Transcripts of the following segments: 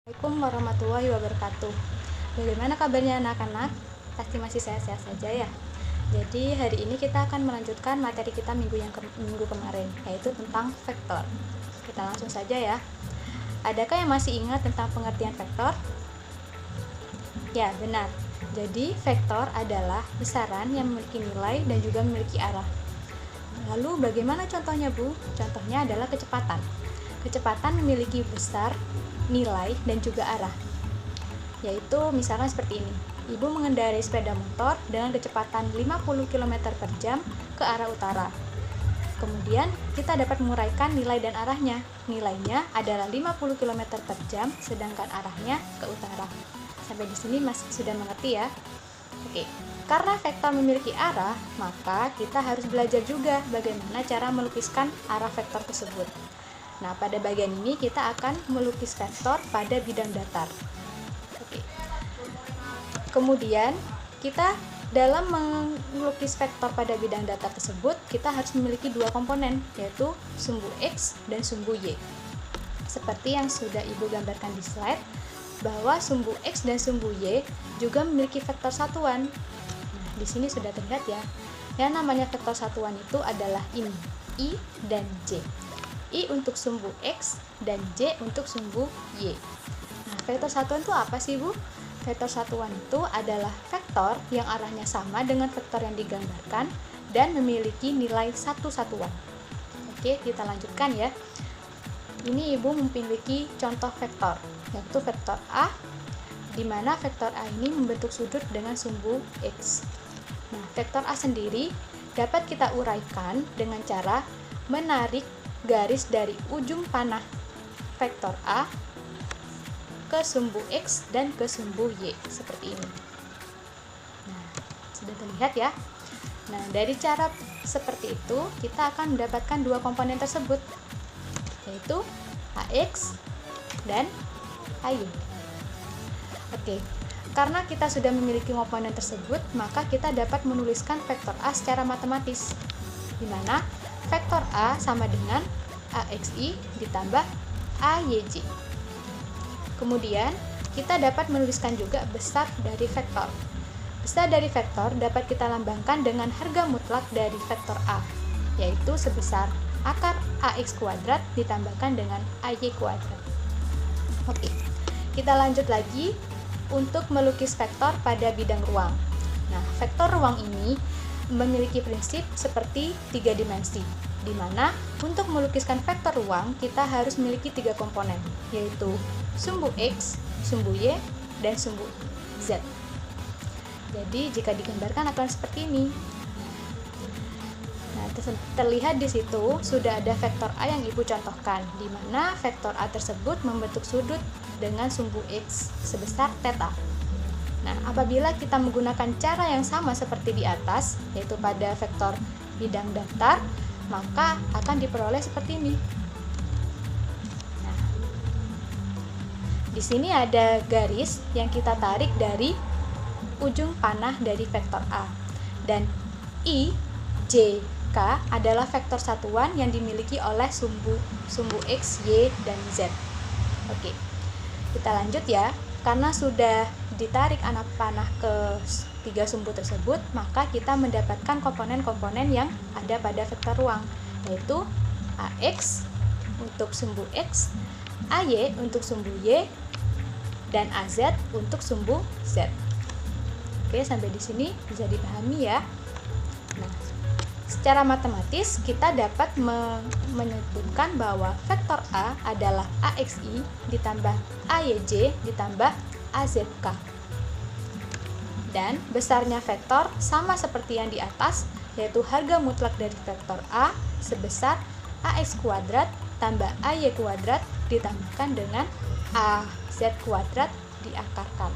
Assalamualaikum warahmatullahi wabarakatuh. Bagaimana kabarnya anak-anak? Pasti masih sehat-sehat saja ya. Jadi hari ini kita akan melanjutkan materi kita minggu kemarin, yaitu tentang vektor. Kita langsung saja ya. Adakah yang masih ingat tentang pengertian vektor? Ya, benar. Jadi vektor adalah besaran yang memiliki nilai dan juga memiliki arah. Lalu bagaimana contohnya, Bu? Contohnya adalah kecepatan. Kecepatan memiliki besar, nilai, dan juga arah. Yaitu misalkan seperti ini. Ibu mengendarai sepeda motor dengan kecepatan 50 km per jam ke arah utara. Kemudian kita dapat menguraikan nilai dan arahnya. Nilainya adalah 50 km per jam, sedangkan arahnya ke utara. Sampai di sini masih sudah mengerti ya? Oke. Karena vektor memiliki arah, maka kita harus belajar juga bagaimana cara melukiskan arah vektor tersebut. Nah, pada bagian ini kita akan melukis vektor pada bidang datar. Oke. Kemudian, kita dalam melukis vektor pada bidang datar tersebut, kita harus memiliki dua komponen, yaitu sumbu X dan sumbu Y. Seperti yang sudah Ibu gambarkan di slide, bahwa sumbu X dan sumbu Y juga memiliki vektor satuan. Nah, di sini sudah terlihat ya. Yang namanya vektor satuan itu adalah ini, I dan J. I untuk sumbu X dan J untuk sumbu Y. Nah, vektor satuan itu apa sih, Bu? Vektor satuan itu adalah vektor yang arahnya sama dengan vektor yang digambarkan dan memiliki nilai satu satuan. Oke, kita lanjutkan ya. Ini Ibu memiliki contoh vektor, yaitu vektor A, di mana vektor A ini membentuk sudut dengan sumbu X. Nah, vektor A sendiri dapat kita uraikan dengan cara menarik garis dari ujung panah vektor A ke sumbu X dan ke sumbu Y, seperti ini. Nah, sudah terlihat ya. Nah, dari cara seperti itu, kita akan mendapatkan dua komponen tersebut, yaitu AX dan AY. Oke, karena kita sudah memiliki komponen tersebut, maka kita dapat menuliskan vektor A secara matematis, di mana vektor A sama dengan AXI ditambah AYJ. Kemudian, kita dapat menuliskan juga besar dari vektor. Besar dari vektor dapat kita lambangkan dengan harga mutlak dari vektor A, yaitu sebesar akar AX kuadrat ditambahkan dengan AY kuadrat. Oke, kita lanjut lagi untuk melukis vektor pada bidang ruang. Nah, vektor ruang ini memiliki prinsip seperti tiga dimensi, di mana untuk melukiskan vektor ruang kita harus memiliki tiga komponen, yaitu sumbu X, sumbu Y, dan sumbu Z. Jadi jika digambarkan akan seperti ini. Nah, terlihat di situ sudah ada vektor A yang Ibu contohkan, di mana vektor A tersebut membentuk sudut dengan sumbu X sebesar θ. Nah, apabila kita menggunakan cara yang sama seperti di atas, yaitu pada vektor bidang datar, maka akan diperoleh seperti ini. Nah, di sini ada garis yang kita tarik dari ujung panah dari vektor A, dan I, J, K adalah vektor satuan yang dimiliki oleh sumbu X, Y, dan Z. Oke, kita lanjut ya. Karena sudah ditarik anak panah ke tiga sumbu tersebut, maka kita mendapatkan komponen-komponen yang ada pada vektor ruang, yaitu AX untuk sumbu X, AY untuk sumbu Y, dan AZ untuk sumbu Z. Oke, sampai di sini bisa dipahami ya. Nah, secara matematis kita dapat menyebutkan bahwa vektor A adalah AXI ditambah AYJ ditambah AZK. Dan besarnya vektor sama seperti yang di atas, yaitu harga mutlak dari vektor A sebesar AX kuadrat tambah AY kuadrat ditambahkan dengan AZ kuadrat diakarkan.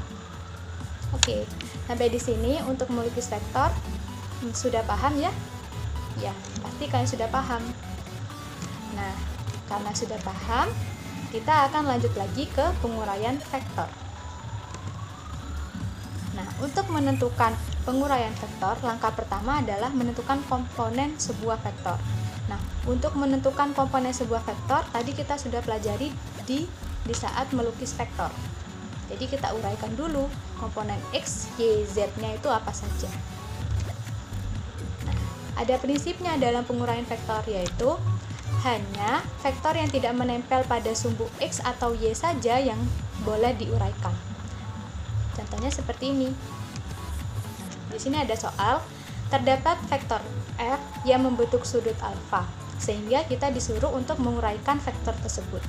Oke, sampai di sini untuk melukis vektor sudah paham ya? Ya, pasti kalian sudah paham. Nah, karena sudah paham, kita akan lanjut lagi ke penguraian vektor. Nah, untuk menentukan penguraian vektor, langkah pertama adalah menentukan komponen sebuah vektor. Nah, untuk menentukan komponen sebuah vektor, tadi kita sudah pelajari di di saat melukis vektor. Jadi kita uraikan dulu komponen X, Y, Z-nya itu apa saja. Nah, ada prinsipnya dalam penguraian vektor, yaitu hanya vektor yang tidak menempel pada sumbu X atau Y saja yang boleh diuraikan. Contohnya seperti ini. Nah, di sini ada soal, terdapat vektor F yang membentuk sudut alfa, sehingga kita disuruh untuk menguraikan vektor tersebut.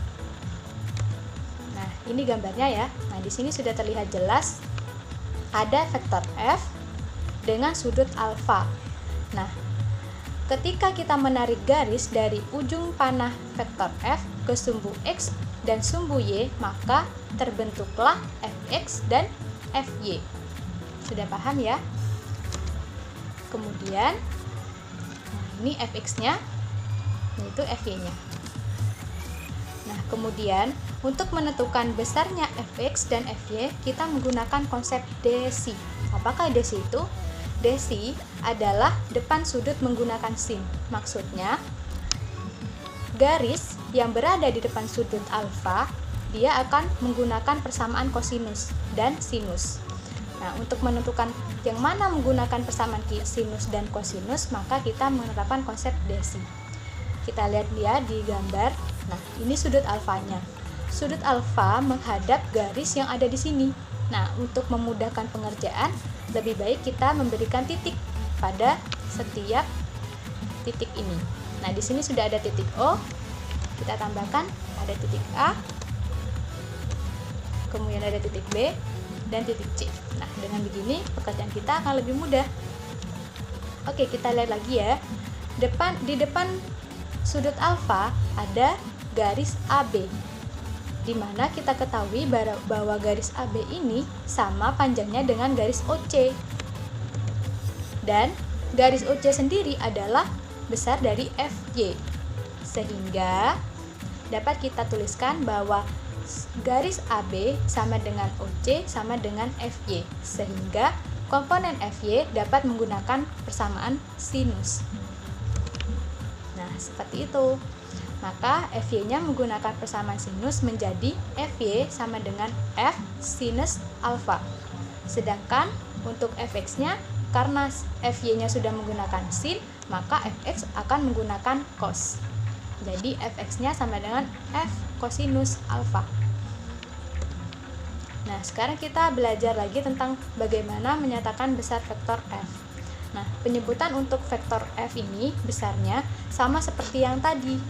Nah, ini gambarnya ya. Nah, di sini sudah terlihat jelas ada vektor F dengan sudut alfa. Nah, ketika kita menarik garis dari ujung panah vektor F ke sumbu X dan sumbu Y, maka terbentuklah Fx dan Fy. Sudah paham ya? Kemudian, ini Fx-nya, yaitu Fy-nya. Nah, kemudian untuk menentukan besarnya Fx dan Fy, kita menggunakan konsep desi. Apakah desi itu? Desi adalah depan sudut menggunakan sin. Maksudnya, garis yang berada di depan sudut alfa, dia akan menggunakan persamaan kosinus dan sinus. Nah, untuk menentukan yang mana menggunakan persamaan sinus dan kosinus, maka kita menerapkan konsep desi. Kita lihat dia di gambar. Nah, ini sudut alfanya. Sudut alfa menghadap garis yang ada di sini. Nah, untuk memudahkan pengerjaan, lebih baik kita memberikan titik pada setiap titik ini. Nah, di sini sudah ada titik O. Kita tambahkan ada titik A. Kemudian ada titik B dan titik C. Nah, dengan begini pekerjaan kita akan lebih mudah. Oke, kita lihat lagi ya. Di depan sudut alfa ada garis AB, di mana kita ketahui bahwa garis AB ini sama panjangnya dengan garis OC. Dan garis OC sendiri adalah besar dari FY. Sehingga dapat kita tuliskan bahwa garis AB sama dengan OC sama dengan FY. Sehingga komponen FY dapat menggunakan persamaan sinus. Nah, seperti itu. Maka Fy-nya menggunakan persamaan sinus menjadi Fy sama dengan F sinus alfa. Sedangkan untuk Fx-nya, karena Fy-nya sudah menggunakan sin, maka Fx akan menggunakan cos. Jadi Fx-nya sama dengan F kosinus alfa. Nah, sekarang kita belajar lagi tentang bagaimana menyatakan besar vektor F. Nah, penyebutan untuk vektor F ini besarnya sama seperti yang tadi,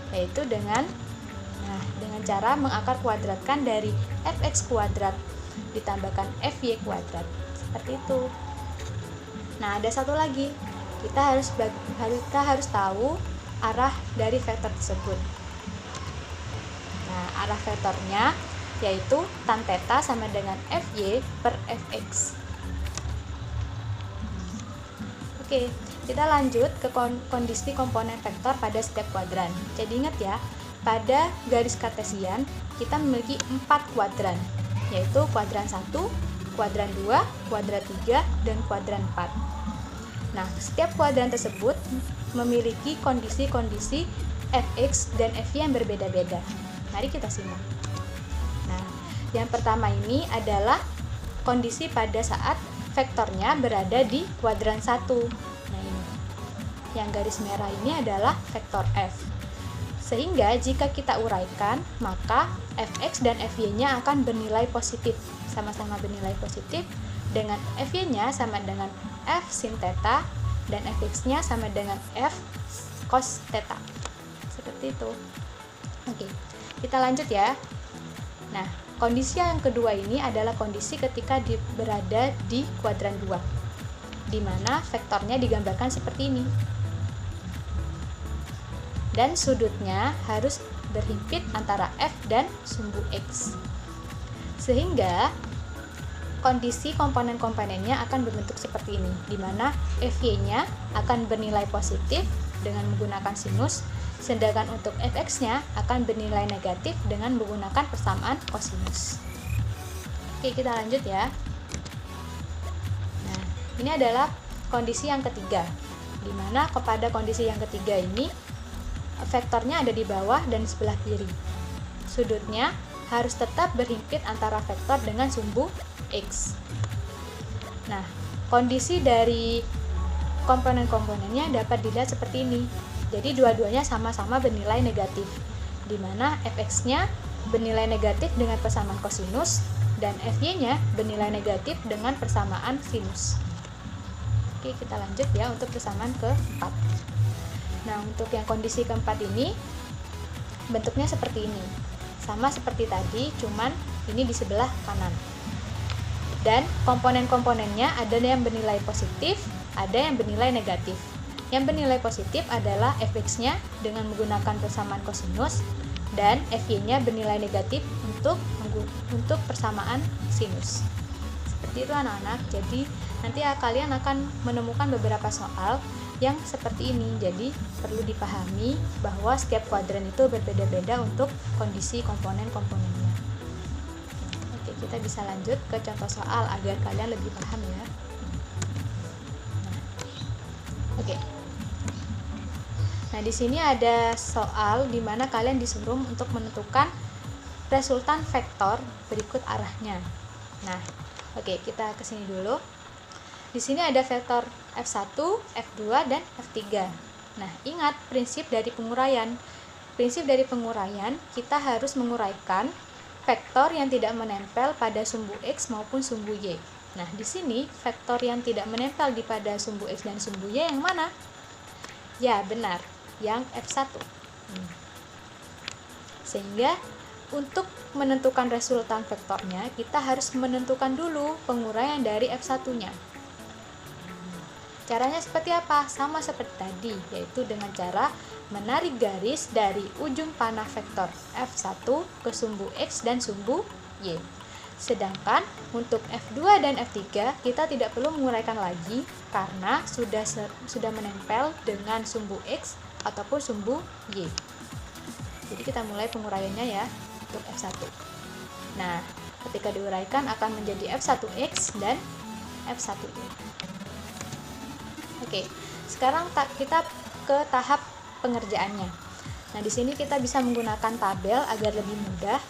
yaitu dengan cara mengakar kuadratkan dari fx kuadrat ditambahkan fy kuadrat, seperti itu. Nah, ada satu lagi, kita harus tahu arah dari vektor tersebut. Nah, arah vektornya yaitu tan theta sama dengan fy per fx. Oke, kita lanjut ke kondisi komponen vektor pada setiap kuadran. Jadi ingat ya, pada garis kartesian kita memiliki 4 kuadran, yaitu kuadran 1, kuadran 2, kuadran 3, dan kuadran 4. Nah, setiap kuadran tersebut memiliki kondisi-kondisi fx dan fy yang berbeda-beda. Mari kita simak. Nah, yang pertama ini adalah kondisi pada saat vektornya berada di kuadran 1. Nah, ini. Yang garis merah ini adalah vektor F. Sehingga jika kita uraikan, maka fx dan fy-nya akan bernilai positif, sama-sama bernilai positif, dengan fy-nya sama dengan f sin theta dan fx-nya sama dengan f cos theta. Seperti itu. Oke, kita lanjut ya. Nah, kondisi yang kedua ini adalah kondisi ketika berada di kuadran 2, di mana vektornya digambarkan seperti ini. Dan sudutnya harus berhimpit antara F dan sumbu X. Sehingga kondisi komponen-komponennya akan berbentuk seperti ini, di mana Fy-nya akan bernilai positif dengan menggunakan sinus, sedangkan untuk Fx-nya akan bernilai negatif dengan menggunakan persamaan kosinus. Oke, kita lanjut ya. Nah, ini adalah kondisi yang ketiga, di mana kepada kondisi yang ketiga ini vektornya ada di bawah dan sebelah kiri. sudutnya harus tetap berhimpit antara vektor dengan sumbu X. Nah, kondisi dari komponen-komponennya dapat dilihat seperti ini. Jadi dua-duanya sama-sama bernilai negatif, di mana fx-nya bernilai negatif dengan persamaan kosinus dan fy-nya bernilai negatif dengan persamaan sinus. Oke, kita lanjut ya untuk persamaan keempat. Nah, untuk yang kondisi keempat ini bentuknya seperti ini. Sama seperti tadi, cuman ini di sebelah kanan. Dan komponen-komponennya ada yang bernilai positif, ada yang bernilai negatif. Yang bernilai positif adalah fx-nya dengan menggunakan persamaan kosinus dan fy-nya bernilai negatif untuk persamaan sinus. Seperti itu anak-anak. Jadi nanti kalian akan menemukan beberapa soal yang seperti ini. Jadi perlu dipahami bahwa setiap kuadran itu berbeda-beda untuk kondisi komponen-komponennya. Oke, kita bisa lanjut ke contoh soal agar kalian lebih paham ya. Oke. Nah, di sini ada soal di mana kalian disuruh untuk menentukan resultan vektor berikut arahnya. Nah, oke, kita ke sini dulu. Di sini ada vektor F1, F2, dan F3. Nah, ingat prinsip dari penguraian. Prinsip dari penguraian, kita harus menguraikan vektor yang tidak menempel pada sumbu X maupun sumbu Y. Nah, di sini vektor yang tidak menempel di pada sumbu X dan sumbu Y yang mana? Ya, benar, yang F1. Sehingga untuk menentukan resultan vektornya, kita harus menentukan dulu penguraian dari F1-nya. Caranya seperti apa? Sama seperti tadi, yaitu dengan cara menarik garis dari ujung panah vektor F1 ke sumbu X dan sumbu Y. Sedangkan untuk F2 dan F3 kita tidak perlu menguraikan lagi karena sudah menempel dengan sumbu X ataupun sumbu Y. Jadi kita mulai penguraiannya ya untuk F1. Nah, ketika diuraikan akan menjadi F1X dan F1Y. Oke, sekarang kita ke tahap pengerjaannya. Nah, di sini kita bisa menggunakan tabel agar lebih mudah.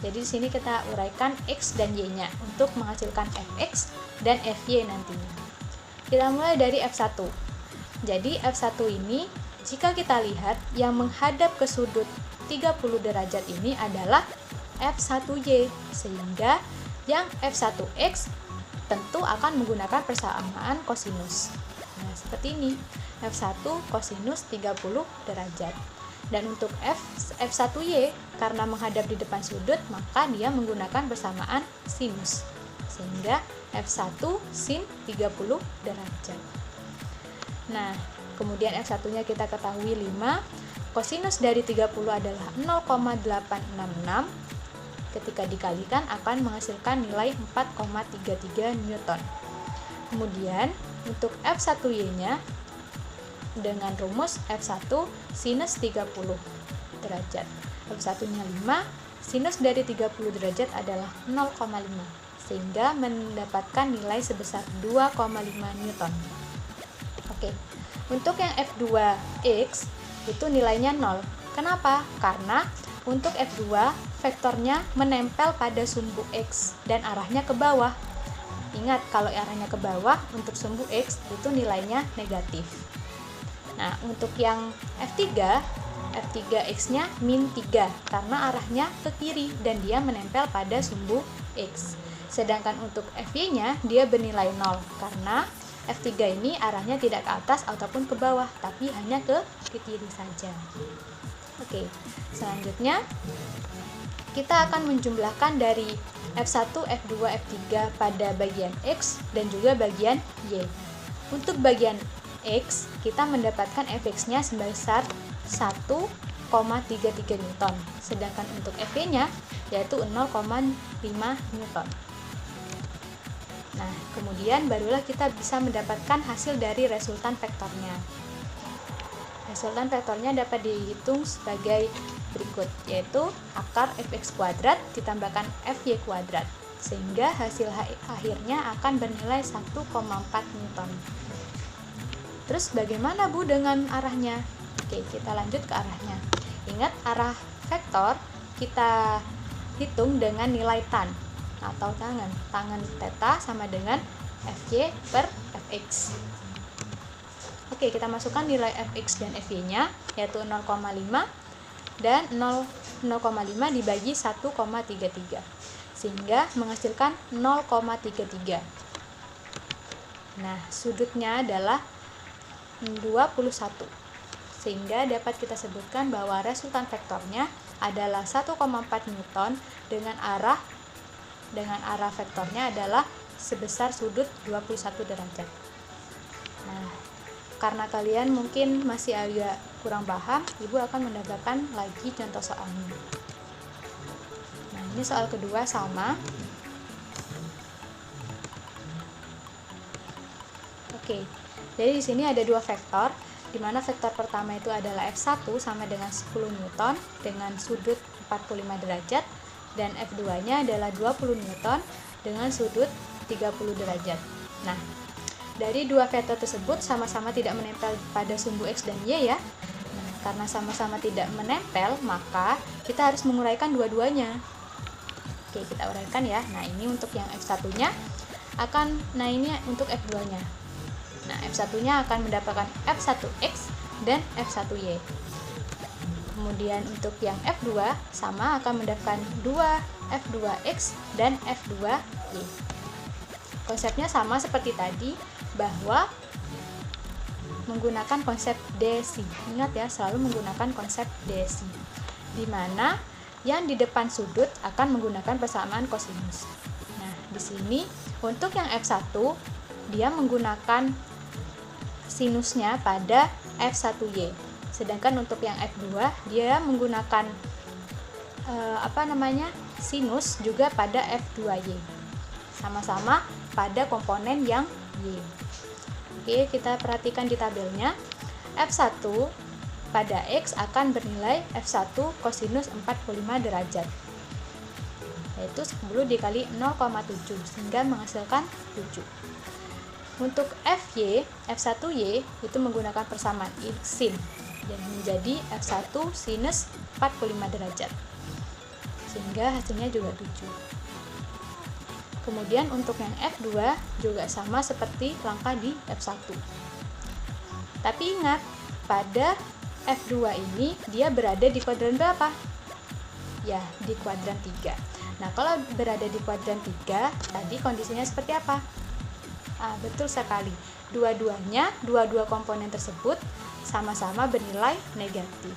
Jadi di sini kita uraikan X dan Y-nya untuk menghasilkan Fx dan Fy nantinya. Kita mulai dari F1. Jadi F1 ini jika kita lihat yang menghadap ke sudut 30 derajat ini adalah F1Y, sehingga yang F1X tentu akan menggunakan persamaan kosinus. Nah, seperti ini. F1 kosinus 30 derajat. Dan untuk F1Y karena menghadap di depan sudut, maka dia menggunakan persamaan sinus. Sehingga F1 sin 30 derajat. Nah, kemudian F1-nya kita ketahui 5. Kosinus dari 30 adalah 0,866. Ketika dikalikan akan menghasilkan nilai 4,33 Newton. Kemudian untuk F1Y-nya dengan rumus F1 sinus 30 derajat. F1-nya 5, sinus dari 30 derajat adalah 0,5, sehingga mendapatkan nilai sebesar 2,5 Newton. Oke, untuk yang F2X itu nilainya 0. Kenapa? Karena untuk F2 vektornya menempel pada sumbu X dan arahnya ke bawah. Ingat, kalau arahnya ke bawah untuk sumbu X itu nilainya negatif. Nah, untuk yang F3X-nya min 3 karena arahnya ke kiri dan dia menempel pada sumbu X. Sedangkan untuk Fy-nya dia bernilai 0 karena F3 ini arahnya tidak ke atas ataupun ke bawah, tapi hanya ke kiri saja. Oke, selanjutnya kita akan menjumlahkan dari F1, F2, F3 pada bagian X dan juga bagian Y. Untuk bagian X, kita mendapatkan Fx-nya sebesar 1,33 Newton. Sedangkan untuk Fy-nya yaitu 0,5 Newton. Nah, kemudian barulah kita bisa mendapatkan hasil dari resultan vektornya. Resultan vektornya dapat dihitung sebagai berikut, yaitu akar Fx kuadrat ditambahkan Fy kuadrat, sehingga hasil akhirnya akan bernilai 1,4 Newton. Terus bagaimana Bu dengan arahnya? Oke, kita lanjut ke arahnya. Ingat, arah vektor kita hitung dengan nilai tan atau tangan. Tangan theta sama dengan Fy per Fx. Oke, kita masukkan nilai Fx dan Fy-nya, yaitu 0,5 dan 0,5 dibagi 1,33, sehingga menghasilkan 0,33. Nah, sudutnya adalah 21, sehingga dapat kita sebutkan bahwa resultan vektornya adalah 1,4 Newton dengan arah vektornya adalah sebesar sudut 21 derajat. Nah, karena kalian mungkin masih agak kurang paham, Ibu akan menambahkan lagi contoh soalnya. Nah, ini soal kedua sama. Oke, jadi di sini ada dua vektor, di mana vektor pertama itu adalah F1 sama dengan 10 Newton dengan sudut 45 derajat, dan F2-nya adalah 20 Newton dengan sudut 30 derajat. Nah, dari dua vektor tersebut sama-sama tidak menempel pada sumbu X dan Y ya. Nah, karena sama-sama tidak menempel, maka kita harus menguraikan dua-duanya. Oke, kita uraikan ya. Nah, ini untuk yang F1-nya ini untuk F2-nya. Nah, F1-nya akan mendapatkan F1X dan F1Y. Kemudian untuk yang F2 sama akan mendapatkan 2 F2X dan F2Y. Konsepnya sama seperti tadi, bahwa menggunakan konsep desi. Ingat ya, selalu menggunakan konsep desi, di mana yang di depan sudut akan menggunakan persamaan kosinus. Nah, di sini untuk yang F1 dia menggunakan sinusnya pada F1Y, sedangkan untuk yang F2 dia menggunakan sinus juga pada F2Y, sama-sama pada komponen yang Y. Oke, kita perhatikan di tabelnya. F1 pada X akan bernilai F1 kosinus 45 derajat, yaitu 10 dikali 0,7, sehingga menghasilkan 7. Untuk F1Y itu menggunakan persamaan sin, dan menjadi F1 sinus 45 derajat, sehingga hasilnya juga 7. Kemudian untuk yang F2 juga sama seperti langkah di F1. Tapi ingat, pada F2 ini dia berada di kuadran berapa? Ya, di kuadran 3. Nah, kalau berada di kuadran 3, tadi kondisinya seperti apa? Betul sekali. Dua komponen tersebut sama-sama bernilai negatif.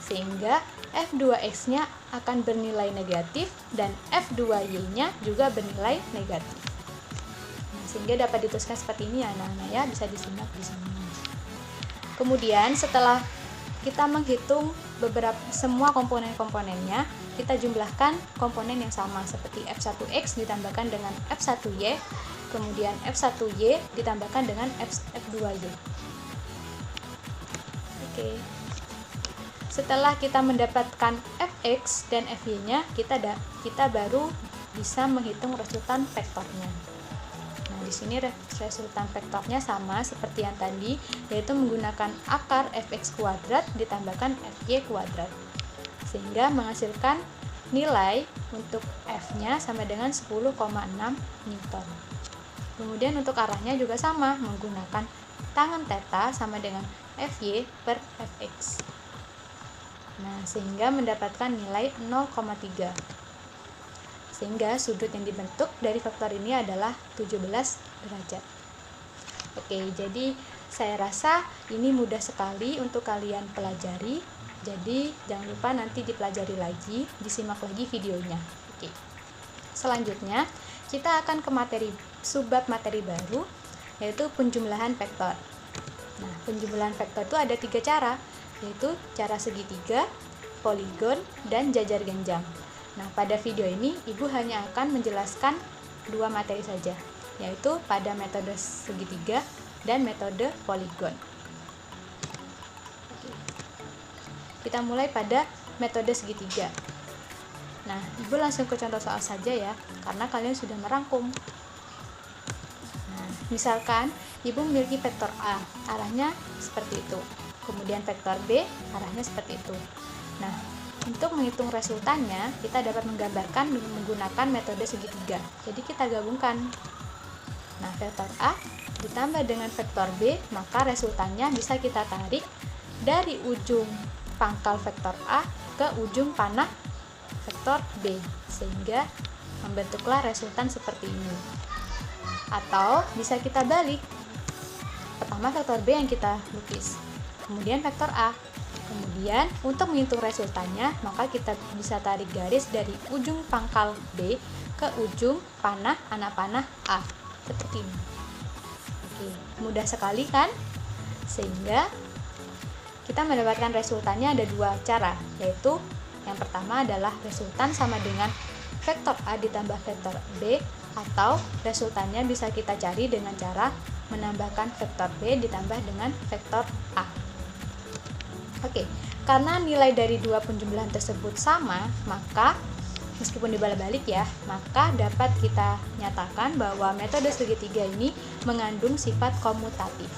Sehingga F2X-nya akan bernilai negatif dan F2Y-nya juga bernilai negatif. Nah, sehingga dapat dituliskan seperti ini ya anak-anak ya, bisa disimak di sini. Kemudian setelah kita menghitung semua komponen-komponennya, kita jumlahkan komponen yang sama seperti F1X ditambahkan dengan F1Y, kemudian F1Y ditambahkan dengan F2Y. Oke. Setelah kita mendapatkan Fx dan Fy-nya, kita baru bisa menghitung resultan vektornya. Nah, di sini resultan vektornya sama seperti yang tadi, yaitu menggunakan akar Fx kuadrat ditambahkan Fy kuadrat, sehingga menghasilkan nilai untuk F-nya sama dengan 10,6 Newton. Kemudian untuk arahnya juga sama, menggunakan tangen theta sama dengan Fy per Fx. Nah, sehingga mendapatkan nilai 0,3. Sehingga sudut yang dibentuk dari vektor ini adalah 17 derajat. Oke, jadi saya rasa ini mudah sekali untuk kalian pelajari. Jadi, jangan lupa nanti dipelajari lagi, disimak lagi videonya. Oke. Selanjutnya, kita akan ke subbab materi baru, yaitu penjumlahan vektor. Nah, penjumlahan vektor itu ada 3 cara, yaitu cara segitiga, poligon, dan jajar genjang. Nah, pada video ini Ibu hanya akan menjelaskan 2 materi saja, yaitu pada metode segitiga dan metode poligon. Kita mulai pada metode segitiga. Nah, Ibu langsung ke contoh soal saja ya, karena kalian sudah merangkum. Nah, misalkan Ibu memiliki vektor A, arahnya seperti itu. Kemudian vektor B, arahnya seperti itu. Nah, Untuk menghitung resultannya, kita dapat menggambarkan menggunakan metode segitiga. Jadi kita gabungkan. Nah, vektor A ditambah dengan vektor B, maka resultannya bisa kita tarik dari ujung pangkal vektor A ke ujung panah vektor B, sehingga membentuklah resultan seperti ini. Atau bisa kita balik. Pertama vektor B yang kita lukis, kemudian vektor A. Kemudian untuk menghitung resultannya, maka kita bisa tarik garis dari ujung pangkal B ke ujung panah anak panah A, seperti ini. Oke, mudah sekali kan? Sehingga kita mendapatkan resultannya ada dua cara, yaitu yang pertama adalah resultan sama dengan vektor A ditambah vektor B, atau resultannya bisa kita cari dengan cara menambahkan vektor B ditambah dengan vektor A. Oke, karena nilai dari dua penjumlahan tersebut sama, maka meskipun dibalik-balik ya, maka dapat kita nyatakan bahwa metode segitiga ini mengandung sifat komutatif.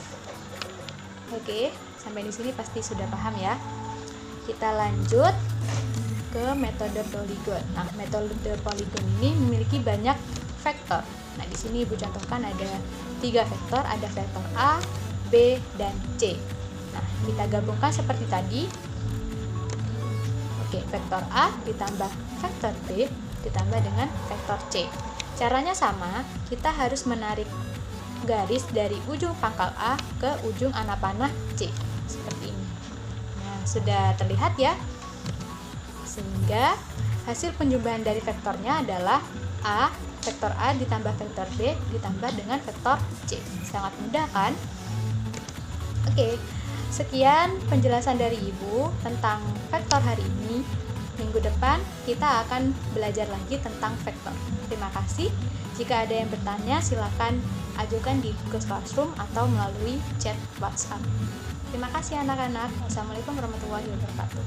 Oke, sampai di sini pasti sudah paham ya. Kita lanjut ke metode poligon. Nah, metode poligon ini memiliki banyak vektor. Nah, di sini Ibu contohkan ada 3 vektor, ada vektor A, B, dan C. Nah, kita gabungkan seperti tadi. Oke, vektor A ditambah vektor B ditambah dengan vektor C. Caranya sama, kita harus menarik garis dari ujung pangkal A ke ujung anak panah C, seperti ini. Nah, sudah terlihat ya? Sehingga hasil penjumlahan dari vektornya adalah A, vektor A ditambah vektor B ditambah dengan vektor C. Sangat mudah kan? Oke, sekian penjelasan dari Ibu tentang vektor hari ini. Minggu depan kita akan belajar lagi tentang vektor. Terima kasih. Jika ada yang bertanya, silakan ajukan di Google Classroom atau melalui chat WhatsApp. Terima kasih anak-anak. Wassalamualaikum warahmatullahi wabarakatuh.